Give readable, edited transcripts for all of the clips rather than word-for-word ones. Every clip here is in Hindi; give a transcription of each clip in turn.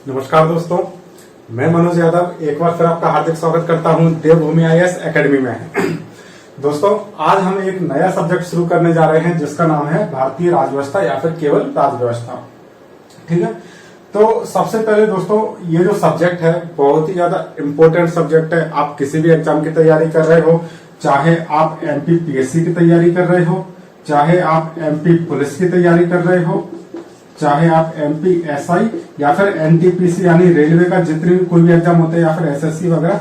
नमस्कार दोस्तों, मैं मनोज यादव एक बार फिर आपका हार्दिक स्वागत करता हूं देवभूमि आईएएस एकेडमी में। दोस्तों, आज हम एक नया सब्जेक्ट शुरू करने जा रहे हैं जिसका नाम है भारतीय राजव्यवस्था या फिर केवल राजव्यवस्था। ठीक है, तो सबसे पहले दोस्तों ये जो सब्जेक्ट है बहुत ही ज्यादा इम्पोर्टेंट सब्जेक्ट है। आप किसी भी एग्जाम की तैयारी कर रहे हो, चाहे आप एमपीपीएससी की तैयारी कर रहे हो, चाहे आप एमपी पुलिस की तैयारी कर रहे हो, चाहे आप एमपीएसआई या फिर एनटीपीसी यानी रेलवे का जितने भी कोई भी एग्जाम होते हैं या फिर एसएससी वगैरह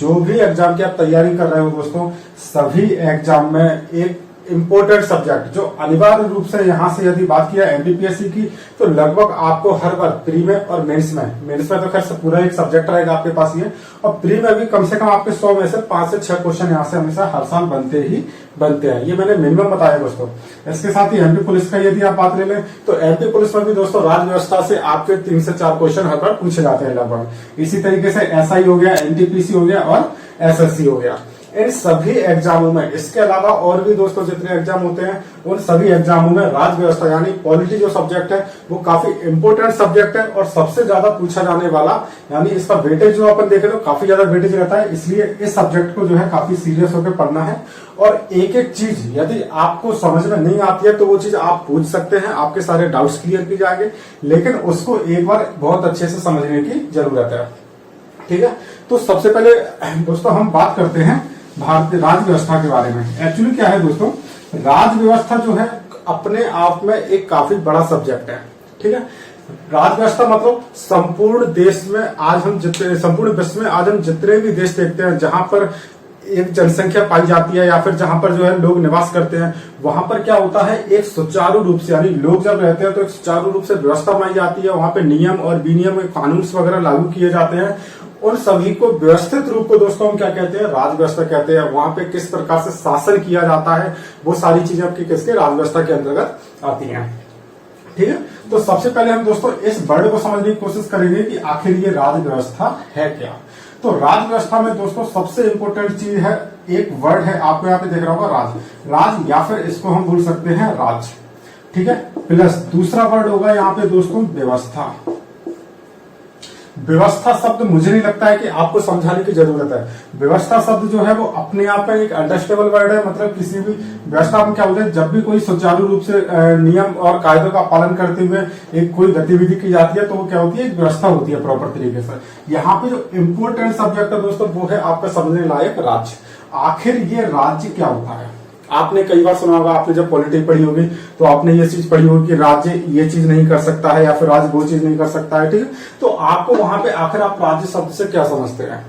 जो भी एग्जाम की आप तैयारी कर रहे हो दोस्तों, सभी एग्जाम में एक इम्पोर्टेंट सब्जेक्ट जो अनिवार्य रूप से यहाँ से यदि बात किया एमपीपीएससी की तो लगभग आपको हर बार प्री में और मेंस में तो खैर पूरा एक सब्जेक्ट रहेगा आपके पास ये, और प्री में भी कम से कम आपके 100 में से 5 से 6 क्वेश्चन यहाँ से हमेशा हर साल बनते हैं। ये मैंने मिनिमम बताया दोस्तों। इसके साथ ही एमपी पुलिस का यदि आप बात ले लें तो एमपी पुलिस में भी दोस्तों राजव्यवस्था से आपके 3 से 4 क्वेश्चन हर बार पूछे जाते हैं लगभग। इसी तरीके से एसआई हो गया, एनटीपीसी हो गया और एसएससी हो गया। इन सभी एग्जामों में, इसके अलावा और भी दोस्तों जितने एग्जाम होते हैं उन सभी एग्जामों में राजव्यवस्था यानी पॉलिटी जो सब्जेक्ट है वो काफी इंपोर्टेंट सब्जेक्ट है और सबसे ज्यादा पूछा जाने वाला, यानी इसका वेटेज जो अपन देखें तो काफी ज्यादा वेटेज रहता है। इसलिए इस सब्जेक्ट को जो है काफी सीरियस होकर पढ़ना है और एक एक चीज यदि आपको समझ में नहीं आती है तो वो चीज आप पूछ सकते हैं, आपके सारे डाउट्स क्लियर किए जाएंगे, लेकिन उसको एक बार बहुत अच्छे से समझने की जरूरत है। ठीक है, तो सबसे पहले दोस्तों हम बात करते हैं भारतीय राजव्यवस्था के बारे में। एक्चुअली क्या है दोस्तों, राजव्यवस्था जो है अपने आप में एक काफी बड़ा सब्जेक्ट है। ठीक है, राजव्यवस्था मतलब संपूर्ण देश में आज हम जितने संपूर्ण विश्व में आज हम जितने भी देश देखते हैं जहां पर एक जनसंख्या पाई जाती है या फिर जहां पर जो है लोग निवास करते हैं, वहां पर क्या होता है एक सुचारू रूप से, यानी लोग जब रहते हैं तो एक सुचारू रूप से व्यवस्था बनाई जाती है। वहां पे नियम और विनियम कानून वगैरह लागू किए जाते हैं। उन सभी को व्यवस्थित रूप को दोस्तों हम क्या कहते हैं, राजव्यवस्था कहते हैं। वहां पे किस प्रकार से शासन किया जाता है वो सारी चीजें आपकी किसके राजव्यवस्था के अंतर्गत आती हैं। ठीक है, तो सबसे पहले हम दोस्तों इस वर्ड को समझने की कोशिश करेंगे कि आखिर ये राजव्यवस्था है क्या। तो राजव्यवस्था में दोस्तों सबसे इंपॉर्टेंट चीज है, एक वर्ड है आपको यहाँ पे देख रहा होगा राज या फिर इसको हम बोल सकते हैं राज। ठीक है, प्लस दूसरा वर्ड होगा यहाँ पे दोस्तों व्यवस्था। व्यवस्था शब्द मुझे नहीं लगता है कि आपको समझाने की जरूरत है। व्यवस्था शब्द जो है वो अपने आप में एक अंडरस्टेबल वर्ड है। मतलब किसी भी व्यवस्था में क्या बोलते हैं, जब भी कोई सुचारू रूप से नियम और कायदों का पालन करते हुए एक कोई गतिविधि की जाती है तो वो क्या होती है, एक व्यवस्था होती है प्रॉपर तरीके से। यहाँ पे जो इम्पोर्टेंट सब्जेक्ट है दोस्तों वो है आपका समझने लायक राज्य। आखिर ये राज्य क्या होता है। आपने कई बार सुना होगा, आपने जब पॉलिटी पढ़ी होगी तो आपने ये चीज पढ़ी होगी कि राज्य ये चीज नहीं कर सकता है या फिर राज्य वो चीज नहीं कर सकता है। ठीक है, तो आपको वहां पे आखिर आप राज्य शब्द से क्या समझते हैं।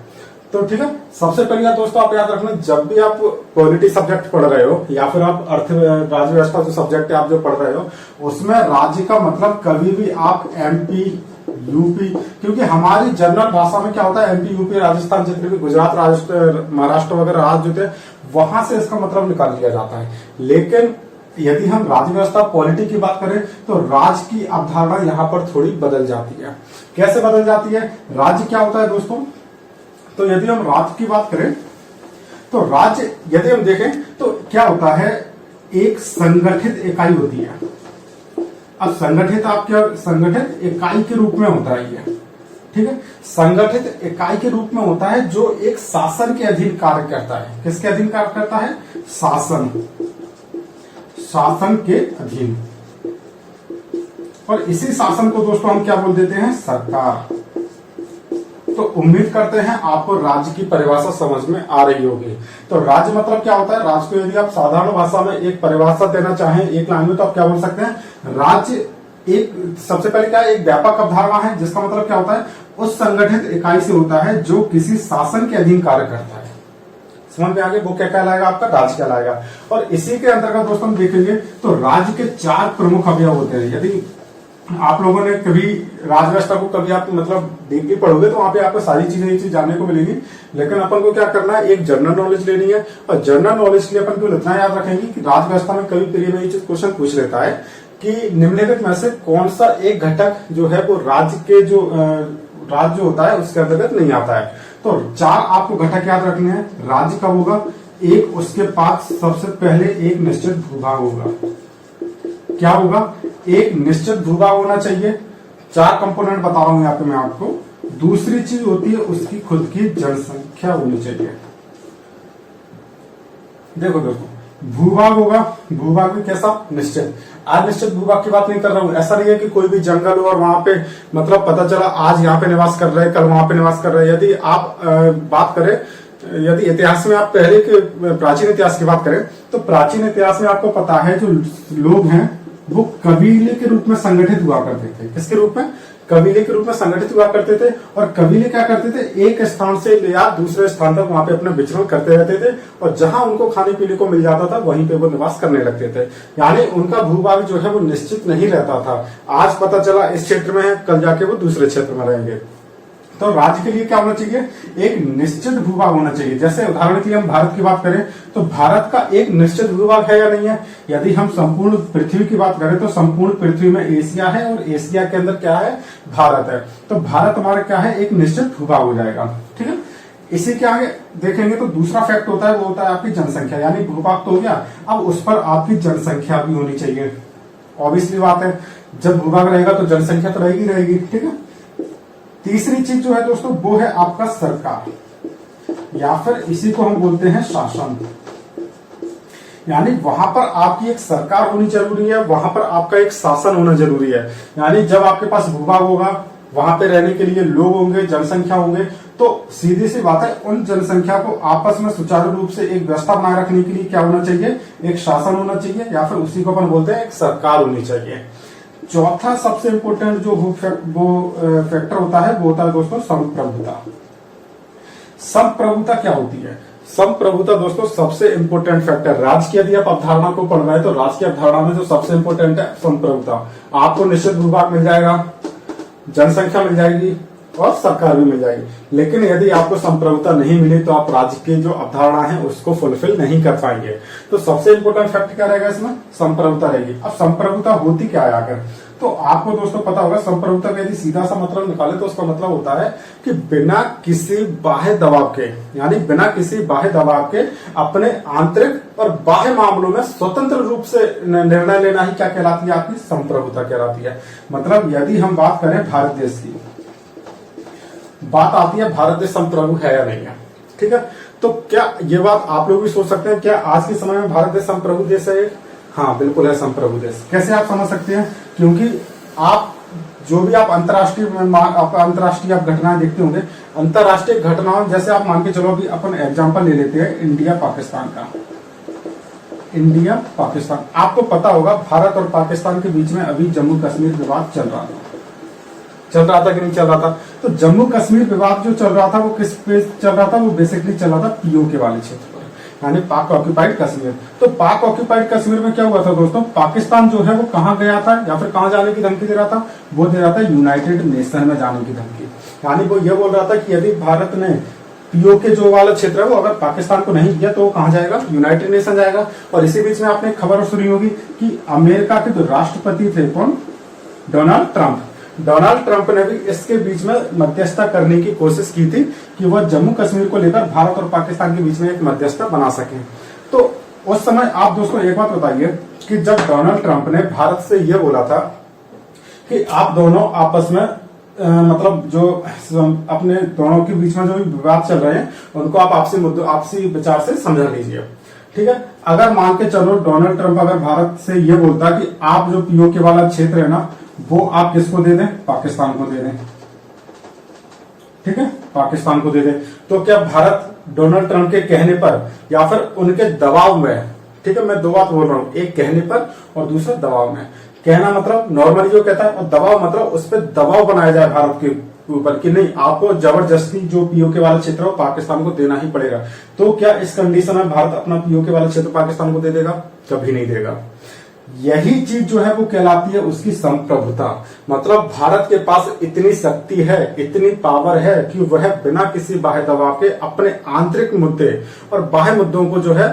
तो ठीक है, सबसे पहले दोस्तों आप याद रखना, जब भी आप पॉलिटी सब्जेक्ट पढ़ रहे हो या फिर आप राज्य व्यवस्था जो सब्जेक्ट है आप जो पढ़ रहे हो उसमें राज्य का मतलब कभी भी आप एमपी यूपी, क्योंकि हमारी जनरल भाषा में क्या होता है एमपी यूपी राजस्थान जितने भी गुजरात महाराष्ट्र वगैरह राज्य होते हैं वहां से इसका मतलब निकाल लिया जाता है। लेकिन यदि हम राज्य व्यवस्था पॉलिटी की बात करें तो राज्य की अवधारणा यहाँ पर थोड़ी बदल जाती है। कैसे बदल जाती है, राज्य क्या होता है दोस्तों, तो यदि हम राज्य की बात करें तो राज्य यदि हम देखें तो क्या होता है, एक संगठित इकाई होती है। अब संगठित इकाई के रूप में होता है ये। ठीक है, संगठित इकाई के रूप में होता है जो एक शासन के अधीन कार्य करता है। किसके अधीन कार्य करता है, शासन के अधीन। और इसी शासन को दोस्तों हम क्या बोल देते हैं, सरकार। तो उम्मीद करते हैं आपको राज्य की परिभाषा समझ में आ रही होगी। तो राज्य मतलब क्या होता है, राज्य को यदि आप साधारण भाषा में एक परिभाषा देना चाहें एक लाइन में तो आप क्या बोल सकते हैं, राज्य एक सबसे पहले क्या है, एक व्यापक अवधारणा है जिसका मतलब क्या होता है, उस संगठित इकाई से होता है जो किसी शासन के अधीन कार्य करता है। समझ में आगे, वो क्या कहलाएगा, आपका राज्य कहलाएगा। और इसी के अंतर्गत दोस्तों देखेंगे तो राज्य के 4 प्रमुख अवयव होते हैं। यदि आप लोगों ने कभी राजव्यवस्था को कभी आप मतलब देख के पढ़ोगे तो वहां पे आपको सारी चीजें ये चीज जानने को मिलेगी। लेकिन अपन को क्या करना है, एक जनरल नॉलेज लेनी है। और जनरल नॉलेज के लिए अपन को इतना याद रखेंगे कि राजव्यवस्था में कभी प्री में ये चीज क्वेश्चन पूछ लेता है कि निम्नलिखित में से कौन सा एक घटक जो है वो राज्य के जो राज्य होता है उसके अंतर्गत नहीं आता है। तो 4 आपको घटक याद रखने हैं। राज्य कब होगा, एक उसके पास सबसे पहले एक निश्चित भूभाग होगा। क्या होगा, एक निश्चित भूभाग होना चाहिए। 4 कंपोनेंट बता रहा हूं यहाँ पे मैं आपको। दूसरी चीज होती है उसकी खुद की जनसंख्या होनी चाहिए। देखो दोस्तों, भूभाग होगा, भूभाग भी कैसा, निश्चित। अनिश्चित भूभाग की बात नहीं कर रहा हूं। ऐसा नहीं है कि कोई भी जंगल हो और वहां पे मतलब पता चला आज यहाँ पे निवास कर रहे हैं, कल वहां पे निवास कर रहे हैं। यदि आप बात करें, यदि इतिहास में आप पहले के प्राचीन इतिहास की बात करें तो प्राचीन इतिहास में आपको पता है जो लोग हैं वो कबीले के रूप में संगठित हुआ करते थे। किसके रूप में, कबीले के रूप में संगठित हुआ करते थे। और कबीले क्या करते थे, एक स्थान से या दूसरे स्थान तक वहां पे अपना विचरण करते रहते थे और जहां उनको खाने पीने को मिल जाता था वहीं पे वो निवास करने लगते थे। यानी उनका भूभाग जो है वो निश्चित नहीं रहता था। आज पता चला इस क्षेत्र में है, कल जाके वो दूसरे क्षेत्र में रहेंगे। तो राज्य के लिए क्या होना चाहिए, एक निश्चित भूभाग होना चाहिए। जैसे उदाहरण के लिए हम भारत की बात करें तो भारत का एक निश्चित भूभाग है या नहीं है। यदि हम संपूर्ण पृथ्वी की बात करें तो संपूर्ण पृथ्वी में एशिया है और एशिया के अंदर क्या है, भारत है। तो भारत हमारा क्या है, एक निश्चित भूभाग हो जाएगा। ठीक है, इसी के आगे देखेंगे तो दूसरा फैक्ट होता है, वो होता है आपकी जनसंख्या। यानी भूभाग तो हो गया, अब उस पर आपकी जनसंख्या भी होनी चाहिए। ऑब्वियसली बात है, जब भूभाग रहेगा तो जनसंख्या तो रहेगी रहेगी। ठीक है, तीसरी चीज जो है दोस्तों वो है आपका सरकार, या फिर इसी को हम बोलते हैं शासन। यानी वहां पर आपकी एक सरकार होनी जरूरी है, वहां पर आपका एक शासन होना जरूरी है। यानी जब आपके पास भूभाग होगा, वहां पे रहने के लिए लोग होंगे, जनसंख्या होंगे, तो सीधी सी बात है उन जनसंख्या को आपस में सुचारू रूप से एक व्यवस्था बनाए रखने के लिए क्या होना चाहिए, एक शासन होना चाहिए, या फिर उसी को अपन बोलते हैं एक सरकार होनी चाहिए। चौथा सबसे इंपॉर्टेंट जो फैक्टर होता है वो होता है दोस्तों संप्रभुता। संप्रभुता क्या होती है, संप्रभुता दोस्तों सबसे इंपॉर्टेंट फैक्टर। राज्य की यदि आप अवधारणा को पढ़ रहे हैं तो राज्य की अवधारणा में जो सबसे इंपॉर्टेंट है संप्रभुता। आपको निश्चित भूभाग मिल जाएगा, जनसंख्या मिल जाएगी और सरकार भी मिल जाएगी। लेकिन यदि आपको संप्रभुता नहीं मिली तो आप राज्य की जो अवधारणा है उसको फुलफिल नहीं कर पाएंगे। तो सबसे इंपॉर्टेंट फैक्ट क्या रहेगा इसमें, संप्रभुता रहेगी। अब संप्रभुता होती क्या है आकर, तो आपको दोस्तों पता होगा संप्रभुता का यदि सीधा सा मतलब निकाले तो उसका मतलब होता है कि बिना किसी बाह्य दबाव के, यानी बिना किसी बाह्य दबाव के अपने आंतरिक और बाह्य मामलों में स्वतंत्र रूप से निर्णय लेना ही क्या कहलाती है, आपकी संप्रभुता कहलाती है। मतलब यदि हम बात करें भारत देश की, बात आती है भारत देश संप्रभु है या नहीं है। ठीक है, तो क्या ये बात आप लोग भी सोच सकते हैं, क्या आज के समय में भारत देश संप्रभु देश है? हाँ बिल्कुल है, संप्रभु देश। कैसे आप समझ सकते हैं, क्योंकि आप जो भी आप अंतरराष्ट्रीय आप घटनाएं देखते होंगे, अंतरराष्ट्रीय घटनाओं जैसे आप मान के चलो, अभी अपन एग्जांपल ले लेते हैं इंडिया पाकिस्तान का। इंडिया पाकिस्तान, आपको पता होगा भारत और पाकिस्तान के बीच में अभी जम्मू कश्मीर विवाद चल रहा था कि नहीं चल रहा था। तो जम्मू कश्मीर विवाद जो चल रहा था वो किस पे चल रहा था, वो बेसिकली चल रहा था पीओके वाले क्षेत्र पर, यानी पाक ऑक्यूपाइड कश्मीर। तो पाक ऑक्यूपाइड कश्मीर में क्या हुआ था दोस्तों, पाकिस्तान जो है वो कहाँ गया था या फिर कहाँ जाने की धमकी दे रहा था, वो दे रहा था यूनाइटेड नेशन में जाने की धमकी। यानी वो ये बोल रहा था कि यदि भारत ने पीओके जो वाला क्षेत्र है वो अगर पाकिस्तान को नहीं दिया तो वो कहाँ जाएगा, यूनाइटेड नेशन जाएगा। और इसी बीच में आपने खबर सुनी होगी कि अमेरिका के जो राष्ट्रपति थे कौन, डोनाल्ड ट्रंप ने भी इसके बीच में मध्यस्थता करने की कोशिश की थी कि वह जम्मू कश्मीर को लेकर भारत और पाकिस्तान के बीच में एक मध्यस्थता बना सके। तो उस समय आप दोस्तों एक बात बताइए कि जब डोनाल्ड ट्रंप ने भारत से यह बोला था कि आप दोनों आपस में मतलब जो अपने दोनों के बीच में जो विवाद चल रहे हैं उनको आप आपसी विचार से समझा लीजिए। ठीक है, अगर मान के चलो डोनाल्ड ट्रंप अगर भारत से ये बोलता कि आप जो पीओके वाला क्षेत्र है ना वो आप किसको दे दें, पाकिस्तान को दे दें। ठीक है, पाकिस्तान को दे दें, तो क्या भारत डोनाल्ड ट्रंप के कहने पर या फिर उनके दबाव में, ठीक है मैं दो बात बोल रहा हूं, एक कहने पर और दूसरा दबाव में। कहना मतलब नॉर्मली जो कहता है, और दबाव मतलब उस पर दबाव बनाया जाए भारत के ऊपर कि नहीं आपको जबरदस्ती जो पीओके वाला क्षेत्र है पाकिस्तान को देना ही पड़ेगा। तो क्या इस कंडीशन में भारत अपना पीओके वाला क्षेत्र पाकिस्तान को दे देगा? कभी नहीं देगा। यही चीज जो है वो कहलाती है उसकी संप्रभुता। मतलब भारत के पास इतनी शक्ति है, इतनी पावर है कि वह बिना किसी बाह्य दबाव के अपने आंतरिक मुद्दे और बाह्य मुद्दों को जो है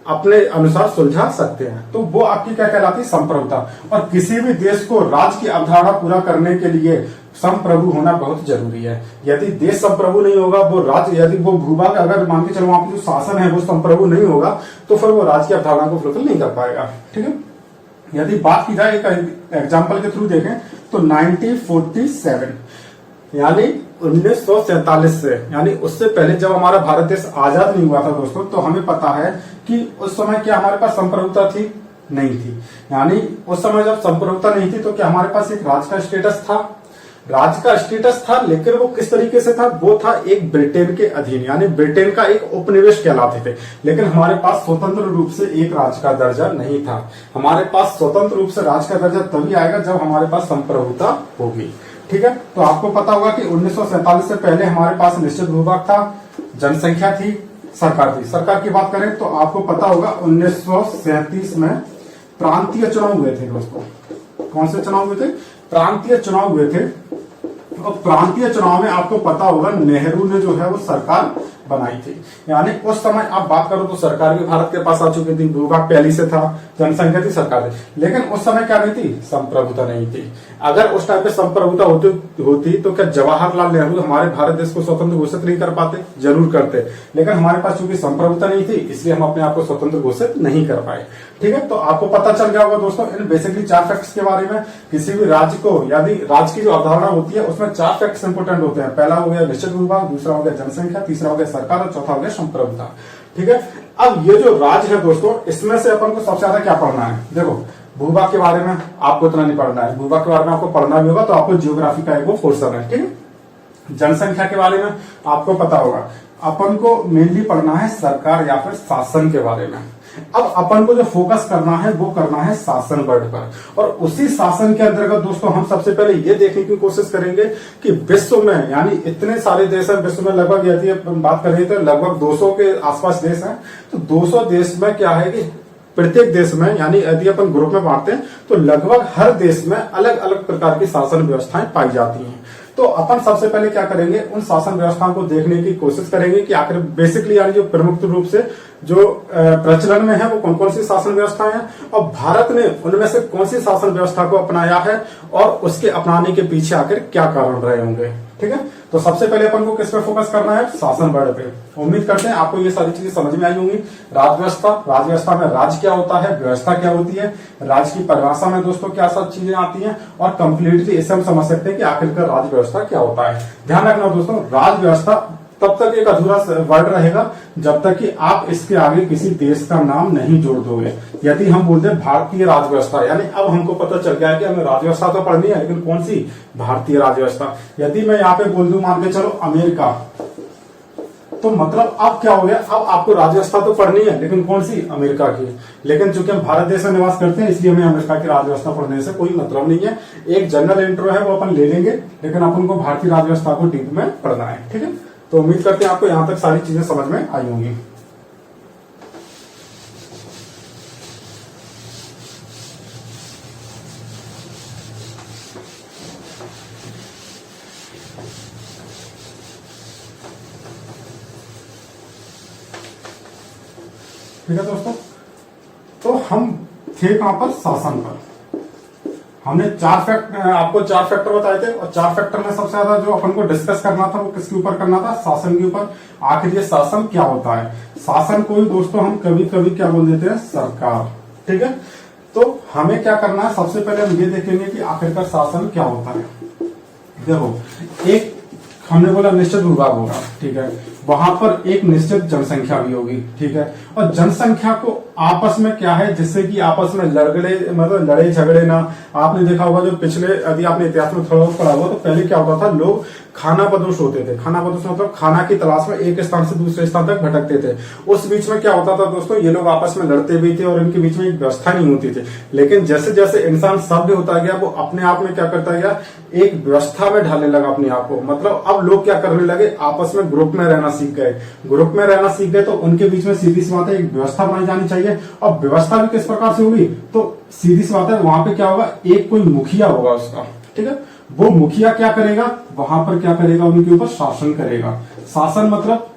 अपने अनुसार सुलझा सकते हैं। तो वो आपकी क्या कहलाती है, संप्रभुता। और किसी भी देश को राज्य की अवधारणा पूरा करने के लिए संप्रभु होना बहुत जरूरी है। यदि देश संप्रभु नहीं होगा, वो राज्य यदि वो भूभाग अगर मान के चलो वहां पर जो शासन है वो संप्रभु नहीं होगा तो फिर वो राज्य की अवधारणा को फुलफिल नहीं कर पाएगा। ठीक है, यदि बात की जाए एक एग्जाम्पल के थ्रू देखें तो 1947 यानी 1947 से, यानी उससे पहले जब हमारा भारत देश आजाद नहीं हुआ था दोस्तों, तो हमें पता है कि उस समय क्या हमारे पास संप्रभुता थी? नहीं थी। यानी उस समय जब संप्रभुता नहीं थी तो क्या हमारे पास एक राज्य का स्टेटस था? राज्य का स्टेटस था, लेकिन वो किस तरीके से था? वो था एक ब्रिटेन के अधीन, यानी ब्रिटेन का एक उपनिवेश कहलाते थे। लेकिन हमारे पास स्वतंत्र रूप से एक राज्य का दर्जा नहीं था। हमारे पास स्वतंत्र रूप से राज्य का दर्जा तभी आएगा जब हमारे पास संप्रभुता होगी। ठीक है, तो आपको पता होगा कि 1947 से पहले हमारे पास निश्चित भूभाग था, जनसंख्या थी, सरकार थी। सरकार की बात करें तो आपको पता होगा 1937 में प्रांतीय चुनाव हुए थे दोस्तों। कौन से चुनाव हुए थे? प्रांतीय चुनाव हुए थे। और प्रांतीय चुनाव में आपको पता होगा नेहरू ने जो है वो सरकार बनाई थी। यानी उस समय आप बात करो तो सरकार भी भारत के पास आ चुकी थी, भूभाग पहले से था, जनसंख्या थी, सरकार थी। लेकिन उस समय क्या नहीं थी? संप्रभुता नहीं थी। अगर उस टाइम पे संप्रभुता होती तो क्या जवाहरलाल नेहरू हमारे भारत देश को स्वतंत्र घोषित नहीं कर पाते? जरूर करते। लेकिन हमारे पास चूंकि संप्रभुता नहीं थी, इसलिए हम अपने आप को स्वतंत्र घोषित नहीं कर पाए। ठीक है, तो आपको पता चल गया होगा दोस्तों इन बेसिकली 4 फैक्ट्स के बारे में। किसी भी राज्य को, यदि राज्य की जो अवधारणा होती है उसमें 4 फैक्ट्स इंपोर्टेंट होते हैं। पहला हो गया निश्चित भूभाग, दूसरा हो गया जनसंख्या, तीसरा हो गया सरकार और चौथा हो गया संप्रभुता। ठीक है, अब ये जो राज्य है दोस्तों, इसमें से अपन को सबसे ज्यादा क्या पढ़ना है? देखो, भूभाग के बारे में आपको इतना नहीं पढ़ना है, भूभाग के बारे में आपको पढ़ना भी होगा तो आपको जियोग्राफी का एक वो पोर्शन है। ठीक है, जनसंख्या के बारे में आपको पता होगा। अपन को मेनली पढ़ना है सरकार या फिर शासन के बारे में। अब अपन को जो फोकस करना है वो करना है शासन वर्ड पर, और उसी शासन के अंतर्गत दोस्तों हम सबसे पहले ये देखने की कोशिश करेंगे कि विश्व में, यानी इतने सारे देश हैं विश्व में, लगभग यदि बात करें तो लगभग 200 के आसपास देश हैं। तो 200 देश में क्या है कि प्रत्येक देश में, यानी यदि अपन ग्रुप में बांटते हैं तो लगभग हर देश में अलग अलग प्रकार की शासन व्यवस्थाएं पाई जाती हैं। तो अपन सबसे पहले क्या करेंगे, उन शासन व्यवस्थाओं को देखने की कोशिश करेंगे कि आखिर बेसिकली यानी जो प्रमुख रूप से जो प्रचलन में है वो कौन कौन सी शासन व्यवस्थाएं हैं, और भारत ने उनमें से कौन सी शासन व्यवस्था को अपनाया है और उसके अपनाने के पीछे आखिर क्या कारण रहे होंगे। ठीक है, तो सबसे पहले अपन को किस पे फोकस करना है? शासन वर्ड पे। उम्मीद करते हैं आपको ये सारी चीजें समझ में आई होंगी। राजव्यवस्था में राज्य क्या होता है, व्यवस्था क्या होती है, राज्य की परिभाषा में दोस्तों क्या सब चीजें आती हैं, और कंप्लीटली इसे हम समझ सकते हैं कि आखिरकार राज्य व्यवस्था क्या होता है। ध्यान रखना दोस्तों, राज्य व्यवस्था तब तक एक अधूरा वर्ड रहेगा जब तक कि आप इसके आगे किसी देश का नाम नहीं जोड़ दोगे। यदि हम बोलते हैं भारतीय राजव्यवस्था, यानी अब हमको पता चल गया है कि हमें राजव्यवस्था तो पढ़नी है, लेकिन कौन सी? भारतीय राजव्यवस्था। यदि मैं यहाँ पे बोल दूं, मान के चलो अमेरिका, तो मतलब अब क्या हो गया? अब आपको राजव्यवस्था तो पढ़नी है, लेकिन कौन सी? अमेरिका की। लेकिन चूंकि हम भारत देश में निवास करते हैं इसलिए हमें अमेरिका की राजव्यवस्था पढ़ने से कोई मतलब नहीं है। एक जनरल इंट्रो है वो अपन ले लेंगे, लेकिन अपन को भारतीय राजव्यवस्था को डीप में पढ़ना है। ठीक है, तो उम्मीद करते हैं आपको यहां तक सारी चीजें समझ में आई होंगी। ठीक है दोस्तों, तो हम थे कहां पर? शासन पर। हमने आपको 4 फैक्टर बताए थे, और 4 फैक्टर में सबसे ज्यादा जो अपन को डिस्कस करना था वो किसके ऊपर करना था? शासन के ऊपर। आखिर ये शासन क्या होता है? शासन को ही दोस्तों हम कभी कभी क्या बोल देते हैं? सरकार। ठीक है, तो हमें क्या करना है? सबसे पहले हम ये देखेंगे कि आखिरकार शासन क्या होता है। देखो, एक हमने बोला निश्चित भूभाग होगा, ठीक है, वहां पर एक निश्चित जनसंख्या भी होगी। ठीक है, और जनसंख्या को आपस में क्या है, जिससे कि आपस में लड़े झगड़े ना। आपने देखा होगा जो पिछले, यदि आपने इतिहास में थोड़ा पढ़ा हुआ, तो पहले क्या होता था, लोग खानाबदोश होते थे। खानाबदोश मतलब खाना की तलाश में एक स्थान से दूसरे स्थान तक भटकते थे। उस बीच में क्या होता था दोस्तों, ये लोग आपस में लड़ते भी थे और इनके बीच में एक व्यवस्था नहीं होती थी। लेकिन जैसे जैसे इंसान सभ्य होता गया, वो अपने आप में क्या करता गया, एक व्यवस्था में ढालने लगा अपने आप को। मतलब अब लोग क्या करने लगे, आपस में ग्रुप में रहना सीख गए। ग्रुप में रहना सीख गए तो उनके बीच में सीधी सी बात है एक व्यवस्था बनाई जानी चाहिए। और व्यवस्था भी किस प्रकार से होगी, तो सीधी सी बात है वहां पे क्या होगा, एक कोई मुखिया होगा उसका। ठीक है, वो मुखिया क्या करेगा, वहां पर क्या करेगा, उनके ऊपर शासन करेगा। शासन मतलब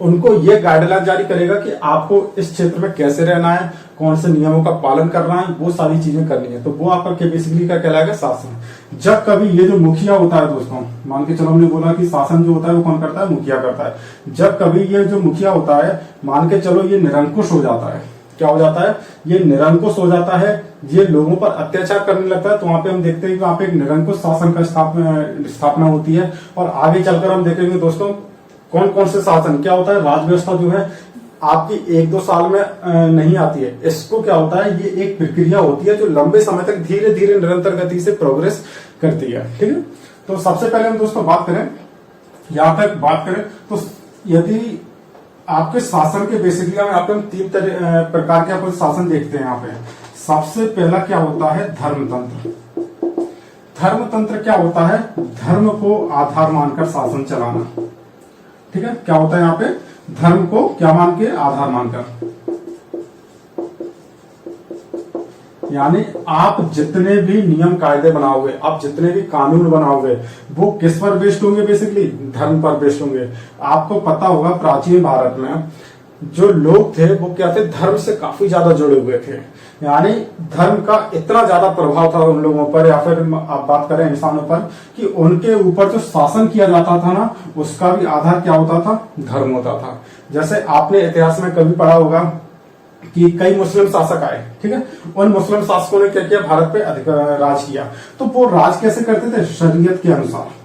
उनको ये गाइडलाइन जारी करेगा कि आपको इस क्षेत्र में कैसे रहना है, कौन से नियमों का पालन करना है, वो सारी चीजें करनी है। तो वो आपका बेसिकली क्या कहलाएगा, शासन। जब कभी ये जो मुखिया होता है दोस्तों, मान के चलो हमने बोला कि शासन जो होता है वो कौन करता है, मुखिया करता है। जब कभी ये जो मुखिया होता है, मान के चलो ये निरंकुश हो जाता है, क्या हो जाता है, ये निरंकुश हो जाता है, ये लोगों पर अत्याचार करने लगता है। तो वहां पे हम देखते हैं कि वहां पे एक निरंकुश शासन का स्थापना होती है। और आगे चलकर हम देखेंगे दोस्तों कौन कौन से शासन, क्या होता है, राज व्यवस्था जो है आपकी 1-2 साल में नहीं आती है। इसको क्या होता है, ये एक प्रक्रिया होती है जो लंबे समय तक धीरे धीरे निरंतर गति से प्रोग्रेस करती है। ठीक है, तो सबसे पहले हम दोस्तों बात करें, यहां तक बात करें तो यदि आपके शासन के बेसिकली यहाँ पे हम 3 प्रकार के आपको शासन देखते हैं। यहाँ पे सबसे पहला क्या होता है, धर्मतंत्र। धर्मतंत्र क्या होता है, धर्म को आधार मानकर शासन चलाना। ठीक है, क्या होता है यहाँ पे, धर्म को क्या मान के, आधार मानकर। यानी आप जितने भी नियम कायदे बनाओगे, आप जितने भी कानून बनाओगे, वो किस पर बेस्ड होंगे, बेसिकली धर्म पर बेस्ड होंगे। आपको पता होगा प्राचीन भारत में जो लोग थे वो क्या थे, धर्म से काफी ज्यादा जुड़े हुए थे। यानी धर्म का इतना ज्यादा प्रभाव था उन लोगों पर, या फिर आप बात करें इंसानों पर, कि उनके ऊपर जो शासन किया जाता था ना, उसका भी आधार क्या होता था, धर्म होता था। जैसे आपने इतिहास में कभी पढ़ा होगा कि कई मुस्लिम शासक आए, ठीक है, उन मुस्लिम शासकों ने क्या किया, भारत पे राज किया। तो वो राज कैसे करते थे, शरीयत के अनुसार।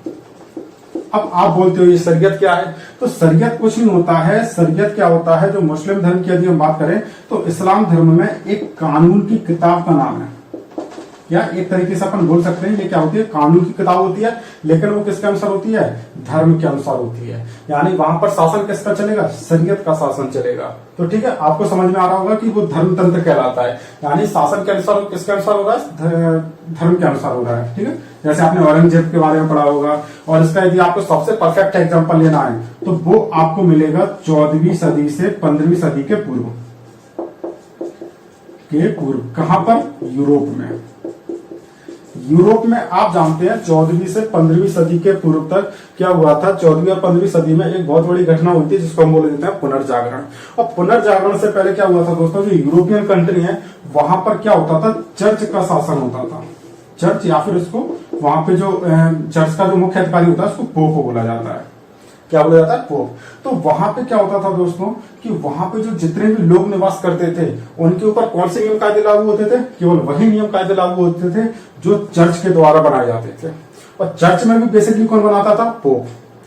अब आप बोलते हो ये शरीयत क्या है, तो शरीयत कुछ नहीं होता है। शरीयत क्या होता है, जो मुस्लिम धर्म की यदि हम बात करें तो इस्लाम धर्म में एक कानून की किताब का नाम है, या एक तरीके से अपन बोल सकते हैं ये क्या होती है, कानून की किताब होती है, लेकिन वो किसके अनुसार होती है, धर्म के अनुसार होती है। यानी वहां पर शासन किसका चलेगा, शरीयत का शासन चलेगा। तो ठीक है, आपको समझ में आ रहा होगा कि वो धर्मतंत्र कहलाता है। यानी शासन के अनुसार किसके अनुसार हो रहा है, धर्म के अनुसार हो रहा है। ठीक है, जैसे आपने औरंगजेब के बारे में पढ़ा होगा, और इसका यदि आपको सबसे परफेक्ट एग्जाम्पल लेना है तो वो आपको मिलेगा 14वीं सदी से 15वीं सदी के पूर्व। कहां पर, यूरोप में। यूरोप में आप जानते हैं 14वीं से 15वीं सदी के पूर्व तक क्या हुआ था, 14वीं और 15वीं सदी में एक बहुत बड़ी घटना हुई थी जिसको हम बोल देते हैं पुनर्जागरण। और पुनर्जागरण से पहले क्या हुआ था दोस्तों, जो यूरोपियन कंट्री है वहां पर क्या होता था, चर्च का शासन होता था। चर्च, या फिर उसको वहां पे जो चर्च का जो मुख्य अधिकारी होता है उसको पोप बोला जाता है। क्या बोला जाता है, पोप। तो वहां पे क्या होता था दोस्तों, कि वहां पे जो जितने भी लोग निवास करते थे उनके ऊपर कौन से नियम कायदे लागू होते थे, केवल वही नियम कायदे लागू होते थे जो चर्च के द्वारा बनाए जाते थे। और चर्च में भी बेसिकली कौन बनाता था, पोप।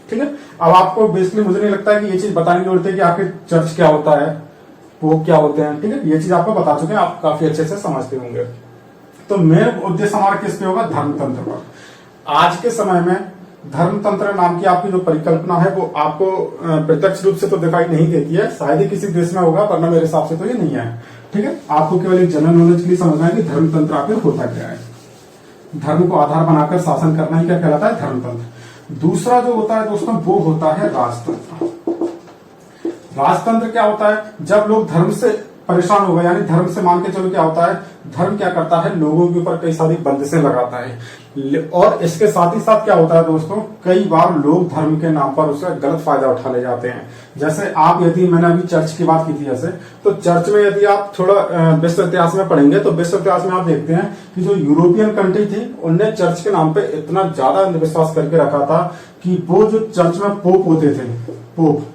ठीक है, अब आपको बेसिकली मुझे नहीं लगता है कि ये चीज बताने की जरूरत है कि आखिर चर्च क्या होता है, पोप क्या होते हैं। ठीक है, ये चीज आपको बता चुके हैं, आप काफी अच्छे से समझते होंगे। तो मेन उद्देश्य हमारा किस पे होगा, धर्मतंत्र पर। आज के समय में धर्मतंत्र नाम की आपकी जो परिकल्पना है वो आपको प्रत्यक्ष रूप से तो दिखाई नहीं देती है, शायद ही किसी देश में होगा, वरना मेरे हिसाब से तो ये नहीं है। ठीक है, आपको केवल एक जनरल नॉलेज के लिए समझना है कि धर्मतंत्र आखिर होता क्या है। धर्म को आधार बनाकर शासन करना ही क्या कहलाता है, धर्मतंत्र। दूसरा जो होता है दोस्तों वो होता है राजतंत्र। राजतंत्र क्या होता है, जब लोग धर्म से परेशान हो गए, यानी धर्म से मान के चलो क्या होता है, धर्म क्या करता है, लोगों के ऊपर कई सारी बंदिशें लगाता है। और इसके साथ ही साथ क्या होता है दोस्तों, कई बार लोग धर्म के नाम पर उसका गलत फायदा उठा ले जाते हैं। जैसे आप, यदि मैंने अभी चर्च की बात की थी, जैसे तो चर्च में यदि आप थोड़ा विश्व इतिहास में पढ़ेंगे तो विश्व इतिहास में आप देखते हैं कि जो यूरोपियन कंट्री थी उनने चर्च के नाम पे इतना ज्यादा अंधविश्वास करके रखा था कि वो जो चर्च में पोप होते थे, पोप,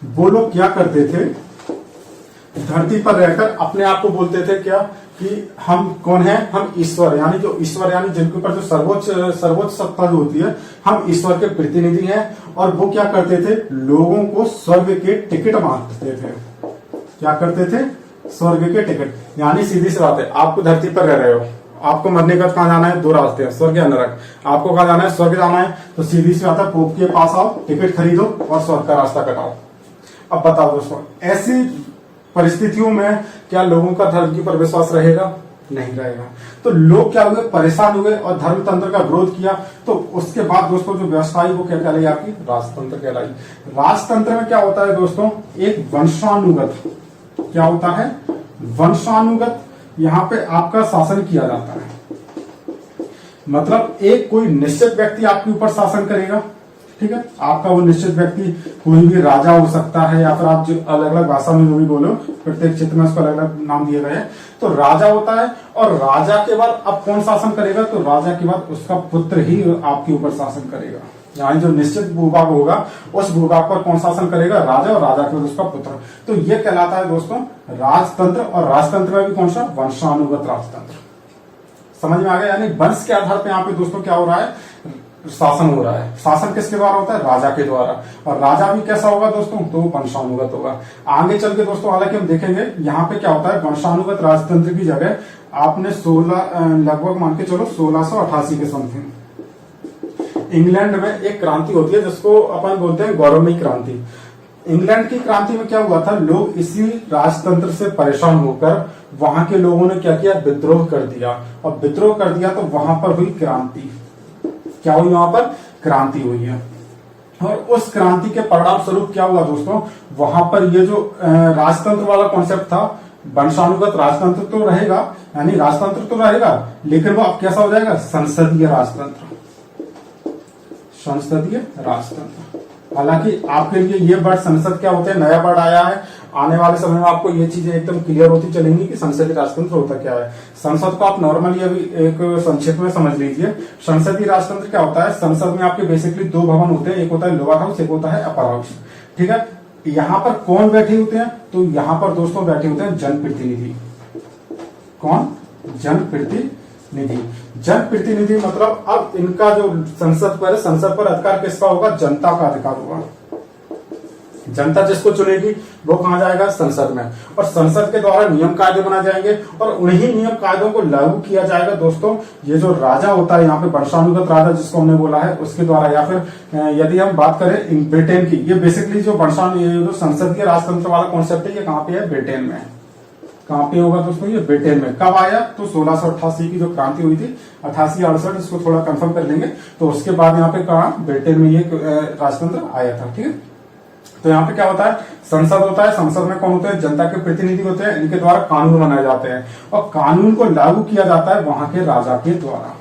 वो लोग क्या करते थे, धरती पर रहकर अपने आप को बोलते थे क्या, कि हम कौन है, हम ईश्वर, यानी जो ईश्वर, यानी जिनके ऊपर जो सर्वोच्च सत्ता जो होती है, हम ईश्वर के प्रतिनिधि हैं। और वो क्या करते थे, लोगों को स्वर्ग के टिकट बांटते थे। क्या करते थे, स्वर्ग के टिकट। यानी सीधी सी बात है, आपको धरती पर रह रहे हो, आपको मरने का कहाँ जाना है, 2 रास्ते हैं, स्वर्ग या नरक। आपको कहाँ जाना है, स्वर्ग जाना है, तो सीधी सी बात है, पोप के पास आओ, टिकट खरीदो और स्वर्ग का रास्ता कटाओ। अब बताओ दोस्तों, ऐसी परिस्थितियों में क्या लोगों का धर्म के ऊपर विश्वास रहेगा, नहीं रहेगा। तो लोग क्या हुए, परेशान हुए और धर्मतंत्र का विरोध किया। तो उसके बाद दोस्तों जो व्यवस्था आई वो क्या कहलाई, आपकी राजतंत्र कहलाई। राजतंत्र में क्या होता है दोस्तों, एक वंशानुगत, क्या होता है, वंशानुगत यहाँ पे आपका शासन किया जाता है। मतलब एक कोई निश्चित व्यक्ति आपके ऊपर शासन करेगा। ठीक है, आपका वो निश्चित व्यक्ति कोई भी राजा हो सकता है, या फिर आप जो अलग अलग भाषा में जो भी बोलो, प्रत्येक क्षेत्र में उसको अलग अलग नाम दिए गए हैं। तो राजा होता है, और राजा के बाद अब कौन शासन करेगा, तो राजा के बाद उसका पुत्र ही आपके ऊपर शासन करेगा। यानी जो निश्चित भूभाग होगा उस भूभाग पर कौन शासन करेगा, राजा, और राजा के बाद उसका पुत्र। तो ये कहलाता है दोस्तों राजतंत्र। और राजतंत्र में भी कौन सा, वंशानुगत राजतंत्र। समझ में आ गया। यानी वंश के आधार पर यहाँ पे दोस्तों क्या हो रहा है, शासन हो रहा है। शासन किसके द्वारा होता है, राजा के द्वारा। और राजा भी कैसा होगा दोस्तों, तो वंशानुगत होगा। आगे चल के दोस्तों हालांकि हम देखेंगे यहाँ पे क्या होता है, वंशानुगत राजतंत्र की जगह आपने 16 लगभग मान के चलो 1688 के समथिंग इंग्लैंड में एक क्रांति होती है जिसको अपन बोलते हैं गौरवमयी क्रांति। इंग्लैंड की क्रांति में क्या हुआ था, लोग इसी राजतंत्र से परेशान होकर वहां के लोगों ने क्या किया, विद्रोह कर दिया। और विद्रोह कर दिया तो वहां पर हुई क्रांति। क्या हुई, वहां पर क्रांति हुई है। और उस क्रांति के परिणाम स्वरूप क्या हुआ दोस्तों, वहां पर ये जो राजतंत्र वाला कॉन्सेप्ट था, वंशानुगत राजतंत्र तो रहेगा, यानी राजतंत्र तो रहेगा, लेकिन वो अब कैसा हो जाएगा, संसदीय राजतंत्र। संसदीय राजतंत्र। हालांकि आपके लिए ये वर्ड संसद क्या होता है, नया वर्ड आया है। आने वाले समय में आपको ये चीजें एकदम क्लियर होती चलेंगी कि संसदीय राजतंत्र होता क्या है। संसद को आप नॉर्मली अभी एक संक्षेप में समझ लीजिए। संसदीय राजतंत्र क्या होता है, संसद में आपके बेसिकली दो भवन होते हैं, एक होता है लोअर हाउस, एक होता है अपर हाउस। ठीक है, यहाँ पर कौन बैठे होते हैं, तो यहाँ पर दोस्तों बैठे होते हैं जनप्रतिनिधि। कौन, जनप्रतिनिधि। जनप्रतिनिधि मतलब अब इनका जो संसद पर अधिकार किसका होगा, जनता का अधिकार होगा। जनता जिसको चुनेगी वो कहां जाएगा, संसद में। और संसद के द्वारा नियम कायदे बनाए जाएंगे और उन्हीं नियम कायदों को लागू किया जाएगा दोस्तों। ये जो राजा होता है यहाँ पे, वंशानुगत राजा जिसको हमने बोला है, उसके द्वारा। या फिर यदि हम बात करें ब्रिटेन की, ये बेसिकली जो जो संसदीय राजतंत्र वाला कॉन्सेप्ट है, ये कहाँ पे है, ब्रिटेन में। कहाँ पे होगा दोस्तों, ये ब्रिटेन में। कब आया, तो 1688 की जो क्रांति हुई थी, 88-68, इसको थोड़ा कंफर्म कर लेंगे। तो उसके बाद यहाँ पे कहा, ब्रिटेन में ये राजतंत्र आया था। ठीक है, तो यहाँ पे क्या होता है, संसद होता है। संसद में कौन होते हैं, जनता के प्रतिनिधि होते हैं। इनके द्वारा कानून बनाए जाते हैं और कानून को लागू किया जाता है वहां के राजा के द्वारा।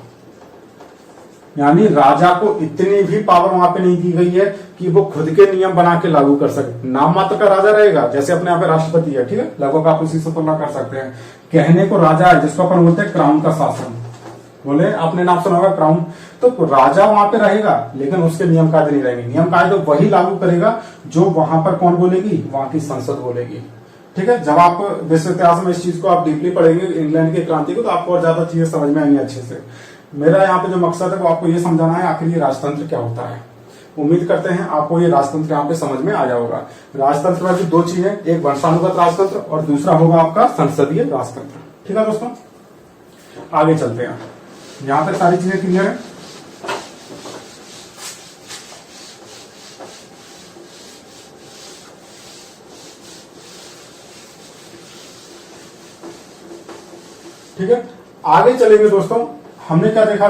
यानी राजा को इतनी भी पावर वहां पे नहीं दी गई है कि वो खुद के नियम बना के लागू कर सके। नाम मात्र का राजा रहेगा, जैसे अपने यहाँ पे राष्ट्रपति है। ठीक है, लगभग आप उसी से तुलना कर सकते हैं। कहने को राजा है, जिसको अपन बोलते हैं क्राउन का शासन। बोले आपने नाम सुना होगा क्राउन। तो राजा वहां पे रहेगा, लेकिन उसके नियम कायदे नहीं रहेंगे। नियम कायदे वही लागू करेगा जो वहां पर कौन बोलेगी, वहां की संसद बोलेगी। ठीक है, जब आप विश्व इतिहास में इस चीज को आप डीपली पढ़ेंगे, इंग्लैंड की क्रांति को, तो आपको और ज्यादा चीजें समझ में आएंगी अच्छे से। मेरा यहाँ पे जो मकसद है वो आपको ये समझाना है आखिर ये राजतंत्र क्या होता है। उम्मीद करते हैं आपको ये राजतंत्र यहाँ पे समझ में आ जाएगा। राजतंत्र में भी दो चीजें, एक वंशानुगत राजतंत्र और दूसरा होगा आपका संसदीय राजतंत्र। ठीक है दोस्तों, आगे चलते हैं। यहां तक सारी चीजें क्लियर है। ठीक है, आगे चलेंगे दोस्तों। हमने क्या देखा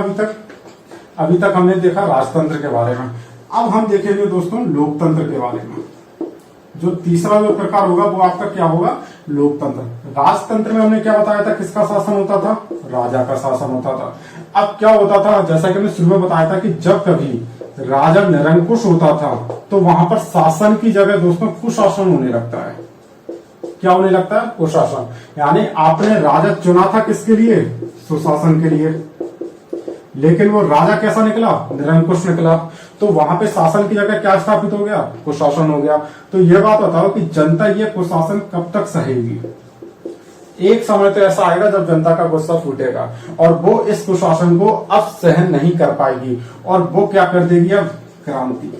अभी तक हमने देखा राजतंत्र के बारे में। अब हम देखेंगे दोस्तों लोकतंत्र के बारे में। जो तीसरा जो प्रकार होगा वो आपका क्या होगा, लोकतंत्र। राजतंत्र में हमने क्या बताया था, किसका शासन होता था, राजा का शासन होता था। अब क्या होता था, जैसा कि हमने शुरू में बताया था कि जब कभी राजा निरंकुश होता था तो वहां पर शासन की जगह दोस्तों कुशासन होने लगता है। क्या होने लगता है, कुशासन। यानी आपने राजा चुना था किसके लिए, सुशासन के लिए, लेकिन वो राजा कैसा निकला, निरंकुश निकला। तो वहां पे शासन की जगह क्या स्थापित हो गया, कुशासन हो गया। तो ये बात बताओ कि जनता ये कुशासन कब तक सहेगी। एक समय तो ऐसा आएगा जब जनता का गुस्सा फूटेगा और वो इस कुशासन को अब सहन नहीं कर पाएगी और वो क्या कर देगी, अब क्रांति।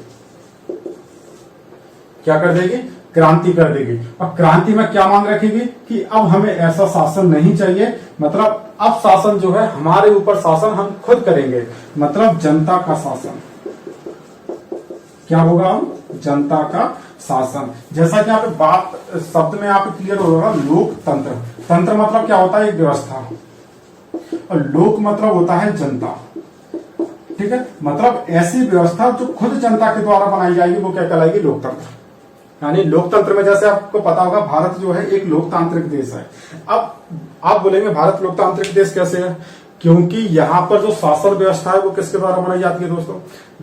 क्या कर देगी, क्रांति कर देगी। और क्रांति में क्या मांग रखेगी कि अब हमें ऐसा शासन नहीं चाहिए, मतलब अब शासन जो है हमारे ऊपर शासन हम खुद करेंगे, मतलब जनता का शासन। क्या होगा, जनता का शासन। जैसा कि आप बात शब्द में आप क्लियर होगा, लोकतंत्र। तंत्र मतलब क्या होता है, एक व्यवस्था, और लोक मतलब होता है जनता। ठीक है, मतलब ऐसी व्यवस्था जो खुद जनता के द्वारा बनाई जाएगी वो क्या कहलाएगी, लोकतंत्र। यानी लोकतंत्र में जैसे आपको पता होगा भारत जो है एक लोकतांत्रिक देश है। अब आप बोलेंगे भारत लोकतांत्रिक देश कैसे है, क्योंकि यहाँ पर जो शासन व्यवस्था है वो किसके द्वारा बनाई जाती है दोस्तों,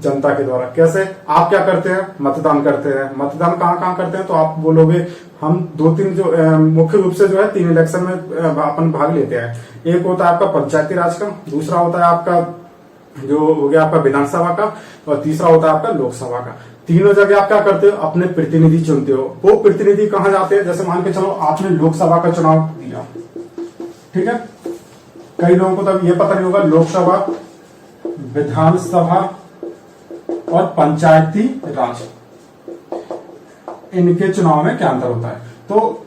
जनता के द्वारा। कैसे, आप क्या करते हैं, मतदान करते हैं। मतदान कहाँ कहाँ करते हैं, तो आप बोलोगे हम 2-3 जो मुख्य रूप से जो है 3 इलेक्शन में अपन भाग लेते हैं। एक होता है आपका पंचायती राज का, दूसरा होता है आपका जो हो गया आपका विधानसभा का, और तीसरा होता है आपका लोकसभा का। तीनों जगह आप क्या करते हो, अपने प्रतिनिधि चुनते हो। वो प्रतिनिधि कहाँ जाते हैं, जैसे मान के चलो आपने लोकसभा का चुनाव दिया, ठीक है। कई लोगों को तब ये पता नहीं होगा लोकसभा, विधानसभा और पंचायती राज, इनके चुनाव में क्या अंतर होता है। तो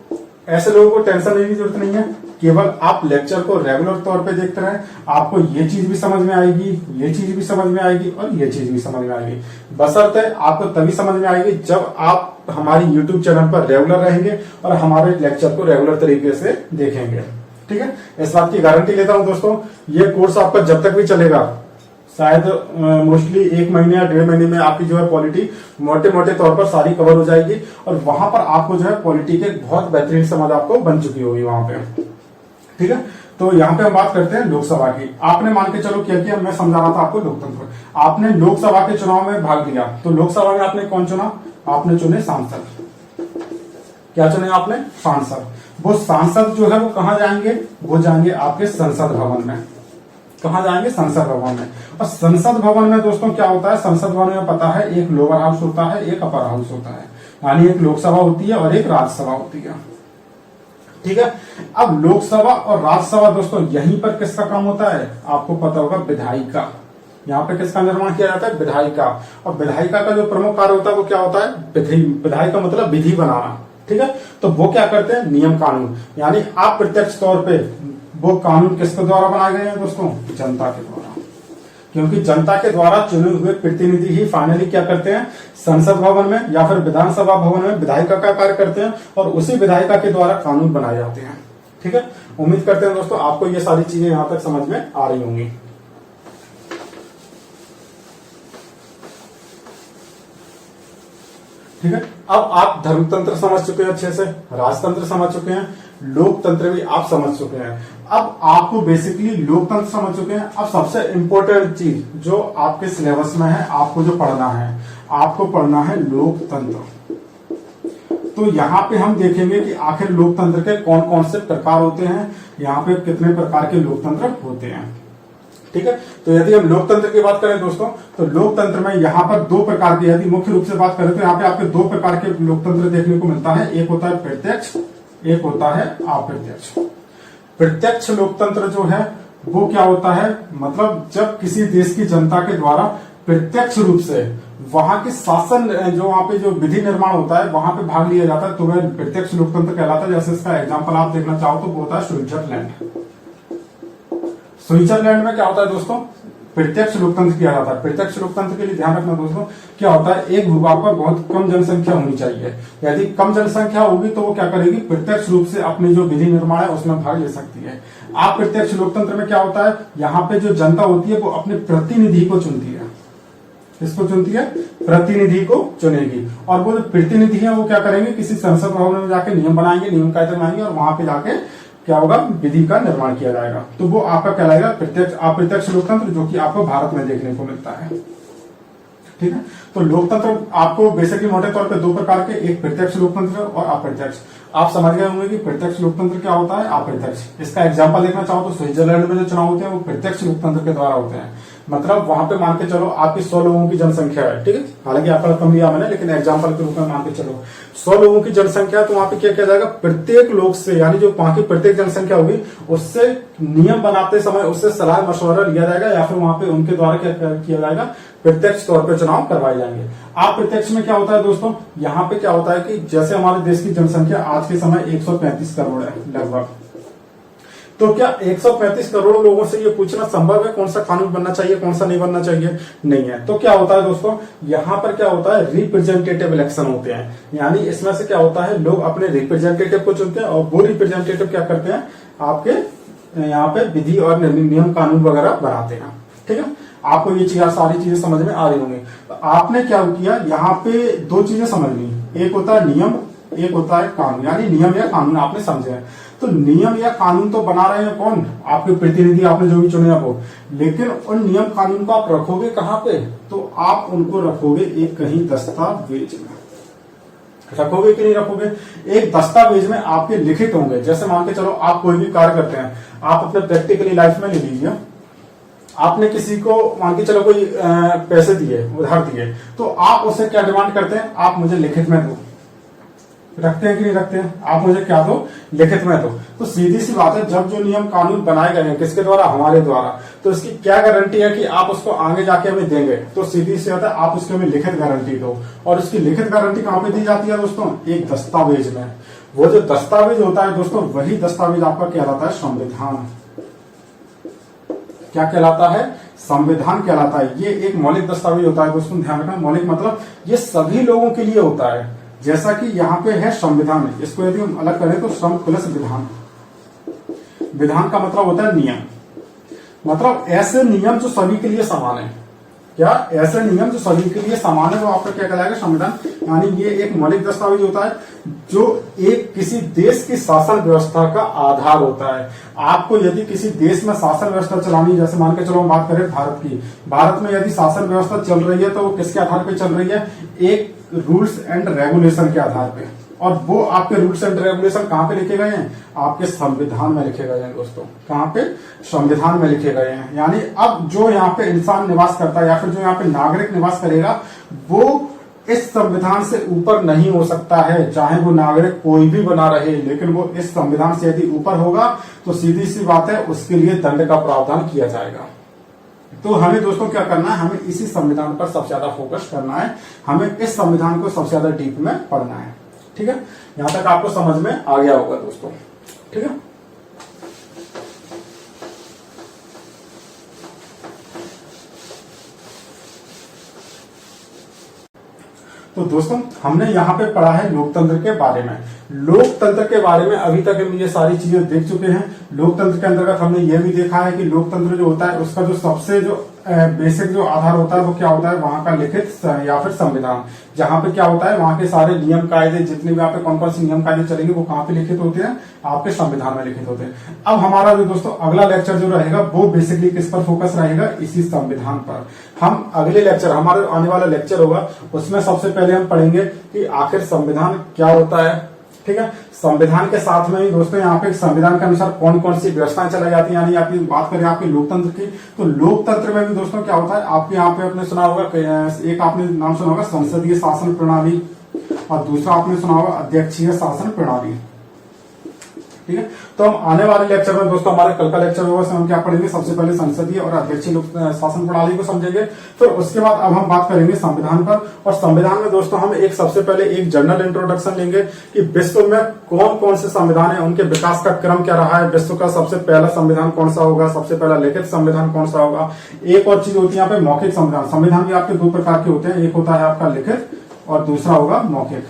ऐसे लोगों को टेंशन लेने की जरूरत नहीं है, केवल आप लेक्चर को रेगुलर तौर पे देखते रहें, आपको ये चीज भी समझ में आएगी, ये चीज भी समझ में आएगी और ये चीज भी समझ में आएगी। बशर्ते आपको तभी समझ में आएगी जब आप हमारी YouTube चैनल पर रेगुलर रहेंगे और हमारे लेक्चर को रेगुलर तरीके से देखेंगे, ठीक है। इस बात की गारंटी लेता हूं दोस्तों, ये कोर्स आपका जब तक भी चलेगा, शायद मोस्टली 1 महीने या 1.5 महीने में आपकी जो है पॉलिटी मोटे मोटे तौर पर सारी कवर हो जाएगी, और वहां पर आपको जो है पॉलिटी के बहुत बेहतरीन समझ आपको बन चुकी होगी वहां पे, ठीक है। तो यहाँ पे हम बात करते हैं लोकसभा की। आपने मान के चलो क्या किया, मैं समझा रहा था आपको लोकतंत्र। आपने लोकसभा के चुनाव में भाग लिया, तो लोकसभा में आपने कौन चुना, आपने चुने सांसद। क्या चुने आपने, सांसद। वो सांसद जो है वो कहाँ जाएंगे, वो जाएंगे आपके संसद भवन में। कहाँ जाएंगे, संसद भवन में। और संसद भवन में दोस्तों क्या होता है, संसद भवन में पता है एक लोअर हाउस होता है, एक अपर हाउस होता है, यानी एक लोकसभा होती है और एक राज्यसभा होती है, ठीक है। अब लोकसभा और राज्यसभा दोस्तों यहीं पर किसका काम होता है, आपको पता होगा विधायिका। यहाँ पे किसका निर्माण किया जाता है, विधायिका। और विधायिका का जो प्रमुख कार्य होता है वो क्या होता है, विधायिका मतलब विधि बनाना, ठीक है। तो वो क्या करते हैं, नियम कानून, यानी आप प्रत्यक्ष तौर पे वो कानून किसके द्वारा बनाए गए हैं दोस्तों, जनता के द्वारा। क्योंकि जनता के द्वारा चुने हुए प्रतिनिधि ही फाइनली क्या करते हैं, संसद भवन में या फिर विधानसभा भवन में विधायिका का कार्य करते हैं, और उसी विधायिका के द्वारा कानून बनाए जाते हैं, ठीक है। उम्मीद करते हैं दोस्तों आपको ये सारी चीजें यहां तक समझ में आ रही होंगी, ठीक है। अब आप धर्मतंत्र समझ चुके हैं अच्छे से, राजतंत्र समझ चुके हैं, लोकतंत्र भी आप समझ चुके हैं। अब आपको बेसिकली लोकतंत्र समझ चुके हैं। अब सबसे इंपॉर्टेंट चीज जो आपके सिलेबस में है, आपको जो पढ़ना है, आपको पढ़ना है लोकतंत्र। तो यहाँ पे हम देखेंगे कि आखिर लोकतंत्र के कौन कौन से प्रकार होते हैं, यहाँ पे कितने प्रकार के लोकतंत्र होते हैं, ठीक है। तो यदि हम लोकतंत्र की बात करें दोस्तों, तो लोकतंत्र में यहाँ पर 2 प्रकार की, यदि मुख्य रूप से बात करें तो यहाँ पे आपके 2 प्रकार के लोकतंत्र देखने को मिलता है। एक होता है प्रत्यक्ष, एक होता है अप्रत्यक्ष। प्रत्यक्ष लोकतंत्र जो है वो क्या होता है, मतलब जब किसी देश की जनता के द्वारा प्रत्यक्ष रूप से वहां के शासन, जो वहां पे जो विधि निर्माण होता है वहां पे भाग लिया जाता है, तो वह प्रत्यक्ष लोकतंत्र कहलाता है। जैसे इसका एग्जांपल आप देखना चाहो तो वो होता है स्विट्जरलैंड। स्विट्जरलैंड में क्या होता है दोस्तों, प्रत्यक्ष लोकतंत्र किया जाता है। प्रत्यक्ष लोकतंत्र के लिए ध्यान रखना दोस्तों, क्या होता है, एक भूभाग पर बहुत कम जनसंख्या होनी चाहिए। यदि कम जनसंख्या होगी तो वो क्या करेगी, प्रत्यक्ष रूप से अपनी जो विधि निर्माण है उसमें भाग ले सकती है। अप्रत्यक्ष लोकतंत्र में क्या होता है, यहाँ पे जो जनता होती है वो अपने प्रतिनिधि को चुनती है। किसको चुनती है, प्रतिनिधि को चुनेगी। और वो जो प्रतिनिधि है वो क्या करेंगे, किसी संसद भवन में जाके नियम बनाएंगे, नियम कायदे बनाएंगे, और वहां पे जाके क्या होगा, विधि का निर्माण किया जाएगा। तो वो आपका कहलाएगा प्रत्यक्ष अप्रत्यक्ष लोकतंत्र, जो कि आपको भारत में देखने को मिलता है, ठीक है। तो लोकतंत्र आपको बेसिकली मोटे तौर पे 2 प्रकार के, एक प्रत्यक्ष लोकतंत्र और अप्रत्यक्ष। आप समझ गए होंगे कि प्रत्यक्ष लोकतंत्र क्या होता है, अप्रत्यक्ष। इसका एग्जांपल देखना चाहो तो स्विट्जरलैंड में जो चुनाव होते हैं वो प्रत्यक्ष लोकतंत्र के द्वारा होते हैं। मतलब वहां पे मान के चलो आपकी 100 लोगों की जनसंख्या है, ठीक है, हालांकि आपका कम लिया मैंने, लेकिन एग्जांपल के रूप में मान के चलो 100 लोगों की जनसंख्या, तो वहां पे क्या किया जाएगा, प्रत्येक लोग से, यानी जो वहां की प्रत्येक जनसंख्या होगी उससे नियम बनाते समय उससे सलाह मशवरा लिया जाएगा, या फिर वहां पे उनके द्वारा क्या किया जाएगा, प्रत्यक्ष तौर पर चुनाव करवाए जाएंगे। अप्रत्यक्ष में क्या होता है दोस्तों, यहाँ पे क्या होता है कि जैसे हमारे देश की जनसंख्या आज के समय 135 करोड़ है लगभग, तो क्या 135 करोड़ लोगों से ये पूछना संभव है कौन सा कानून बनना चाहिए, कौन सा नहीं बनना चाहिए, नहीं है। तो क्या होता है दोस्तों, यहाँ पर क्या होता है, रिप्रेजेंटेटिव इलेक्शन होते हैं। यानी इसमें से क्या होता है, लोग अपने रिप्रेजेंटेटिव को चुनते हैं, और वो रिप्रेजेंटेटिव क्या करते हैं, आपके यहाँ पे विधि और नियम कानून वगैरह बनाते हैं, ठीक है। आपको ये चीज सारी चीजें समझ में आ रही होंगी। तो आपने क्या किया, यहाँ पे 2 चीजें समझनी, एक होता है नियम, एक होता है कानून। यानी नियम या कानून आपने समझे हैं, तो नियम या कानून तो बना रहे हैं कौन, आपके प्रतिनिधि, आपने जो भी चुने हैं वो, लेकिन उन नियम कानून को आप रखोगे कहाँ पे, तो आप उनको रखोगे एक कहीं दस्तावेज में, रखोगे कि नहीं रखोगे, एक दस्तावेज में आपके लिखित होंगे। जैसे मान के चलो आप कोई भी कार्य करते हैं, आप अपने प्रैक्टिकली लाइफ में ले लीजिए, आपने किसी को मान के चलो कोई पैसे दिए, उधार दिए, तो आप उससे क्या डिमांड करते हैं, आप मुझे लिखित में दो। रखते हैं कि नहीं रखते हैं, आप मुझे क्या दो, लिखित में दो। तो सीधी सी बात है, जब जो नियम कानून बनाए गए हैं किसके द्वारा, हमारे द्वारा, तो इसकी क्या गारंटी है कि आप उसको आगे जाके हमें देंगे। तो सीधी सी बात है, आप उसकी हमें लिखित गारंटी दो। और उसकी लिखित गारंटी कहां पे दी जाती है दोस्तों, एक दस्तावेज में। वो जो दस्तावेज होता है दोस्तों, वही दस्तावेज आपका कहलाता है संविधान। क्या कहलाता है, संविधान कहलाता है। ये एक मौलिक दस्तावेज होता है दोस्तों, ध्यान रखना। मौलिक मतलब ये सभी लोगों के लिए होता है। जैसा कि यहाँ पे है संविधान, इसको यदि हम अलग करें तो सम प्लस विधान। विधान का मतलब होता है नियम, मतलब ऐसे नियम जो सभी के लिए समान है। क्या, ऐसे नियम जो सभी के लिए समान है, वो आपका क्या कहलाएगा, संविधान। यानी ये एक मौलिक दस्तावेज होता है जो एक किसी देश की शासन व्यवस्था का आधार होता है। आपको यदि किसी देश में शासन व्यवस्था चलानी, जैसे मान के चलो हम बात करें भारत की, भारत में यदि शासन व्यवस्था चल रही है तो वो किसके आधार पर चल रही है, एक रूल्स एंड रेगुलेशन के आधार पे। और वो आपके रूल्स एंड रेगुलेशन कहां पे लिखे गए हैं, आपके संविधान में लिखे गए हैं दोस्तों। कहां पे, संविधान में लिखे गए हैं। यानी अब जो यहाँ पे इंसान निवास करता है या फिर जो यहाँ पे नागरिक निवास करेगा, वो इस संविधान से ऊपर नहीं हो सकता है। चाहे वो नागरिक कोई भी बना रहे, लेकिन वो इस संविधान से यदि ऊपर होगा तो सीधी सी बात है, उसके लिए दंड का प्रावधान किया जाएगा। तो हमें दोस्तों क्या करना है, हमें इसी संविधान पर सबसे ज्यादा फोकस करना है। हमें इस संविधान को सबसे ज्यादा डीप में पढ़ना है। ठीक है, यहां तक आपको समझ में आ गया होगा दोस्तों। ठीक है, तो दोस्तों हमने यहाँ पे पढ़ा है लोकतंत्र के बारे में। लोकतंत्र के बारे में अभी तक हम ये सारी चीजें देख चुके हैं। लोकतंत्र के अंतर्गत हमने ये भी देखा है कि लोकतंत्र जो होता है उसका जो सबसे जो बेसिक जो आधार होता है वो क्या होता है, वहां का लिखित या फिर संविधान। जहां पे क्या होता है, वहां के सारे नियम कायदे, जितने भी आपके कौन कौन से नियम कायदे चलेंगे वो कहाँ पे लिखित होते हैं, आपके संविधान में लिखित होते हैं। अब हमारा जो दोस्तों अगला लेक्चर जो रहेगा वो बेसिकली किस पर फोकस रहेगा, इसी संविधान पर। हम अगले लेक्चर, हमारे आने वाला लेक्चर होगा, उसमें सबसे पहले हम पढ़ेंगे कि आखिर संविधान क्या होता है। ठीक है, संविधान के साथ में ही दोस्तों यहाँ पे संविधान के अनुसार कौन कौन सी व्यवस्थाएं चलाई जाती हैं। यानी आपकी बात करें आपके लोकतंत्र की, तो लोकतंत्र में भी दोस्तों क्या होता है, आपके यहाँ पे आपने सुना होगा, एक आपने नाम सुना होगा संसदीय शासन प्रणाली, और दूसरा आपने सुना होगा अध्यक्षीय शासन प्रणाली। ठीक है, तो हम आने वाले लेक्चर में दोस्तों, हमारे कल का लेक्चर होगा, हम क्या पढ़ेंगे, सबसे पहले संसदीय और अध्यक्षीय शासन प्रणाली को समझेंगे। फिर उसके बाद अब हम बात करेंगे संविधान पर। और संविधान में दोस्तों हम एक सबसे पहले एक जनरल इंट्रोडक्शन लेंगे कि विश्व में कौन कौन से संविधान है, उनके विकास का क्रम क्या रहा है, विश्व का सबसे पहला संविधान कौन सा होगा, सबसे पहला लिखित संविधान कौन सा होगा। एक और चीज होती है यहाँ पे मौखिक संविधान। संविधान भी आपके दो प्रकार के होते हैं, एक होता है आपका लिखित और दूसरा होगा मौखिक।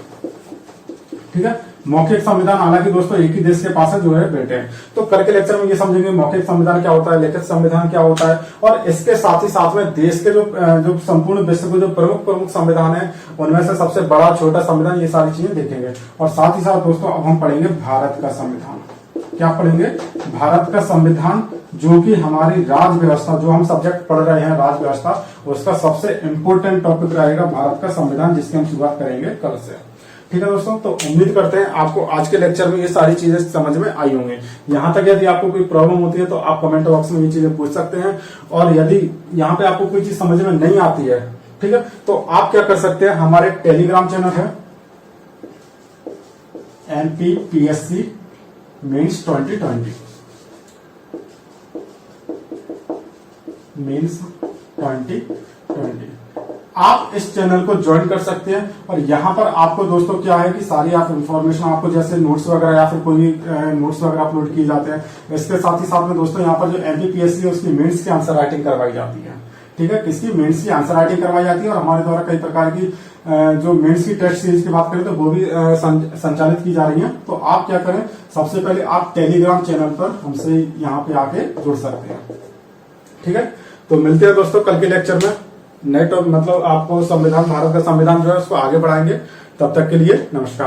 ठीक है, मौखिक संविधान हालांकि दोस्तों एक ही देश के पास है जो है ब्रिटेन। तो कल के लेक्चर में ये समझेंगे मौखिक संविधान क्या होता है, लिखित संविधान क्या होता है, और इसके साथ ही साथ में देश के जो संपूर्ण विश्व के जो प्रमुख संविधान है, उनमें से सबसे बड़ा छोटा संविधान, ये सारी चीजें देखेंगे। और साथ ही साथ दोस्तों अब हम पढ़ेंगे भारत का संविधान। क्या पढ़ेंगे, भारत का संविधान, जो कि हमारी राज व्यवस्था, जो हम सब्जेक्ट पढ़ रहे हैं राज व्यवस्था, उसका सबसे इंपोर्टेंट टॉपिक रहेगा भारत का संविधान, जिसकी हम शुरुआत करेंगे कल से। ठीक है दोस्तों, तो उम्मीद करते हैं आपको आज के लेक्चर में ये सारी चीजें समझ में आई होंगी। यहाँ तक यदि आपको कोई प्रॉब्लम होती है तो आप कमेंट बॉक्स में ये चीजें पूछ सकते हैं। और यदि यहाँ पे आपको कोई चीज समझ में नहीं आती है, ठीक है, तो आप क्या कर सकते हैं, हमारे टेलीग्राम चैनल है NPPSC मेंस 2020 मेंस 2020, आप इस चैनल को ज्वाइन कर सकते हैं। और यहाँ पर आपको दोस्तों क्या है कि सारी आप इंफॉर्मेशन, आपको जैसे नोट्स वगैरह या फिर कोई भी नोट्स वगैरह अपलोड किए जाते हैं। इसके साथ ही साथ में दोस्तों यहाँ पर जो MPPSC है उसकी मेंस की आंसर राइटिंग करवाई जाती है। ठीक है, किसकी, मेंस की आंसर राइटिंग करवाई जाती है। और हमारे द्वारा कई प्रकार की जो मेंस की टेस्ट सीरीज की बात करें तो वो भी संचालित की जा रही है। तो आप क्या करें, सबसे पहले आप टेलीग्राम चैनल पर हमसे यहाँ पे आके जुड़ सकते हैं। ठीक है, तो मिलते हैं दोस्तों कल के लेक्चर में। नेट मतलब आपको संविधान, भारत का संविधान जो है उसको आगे बढ़ाएंगे। तब तक के लिए नमस्कार।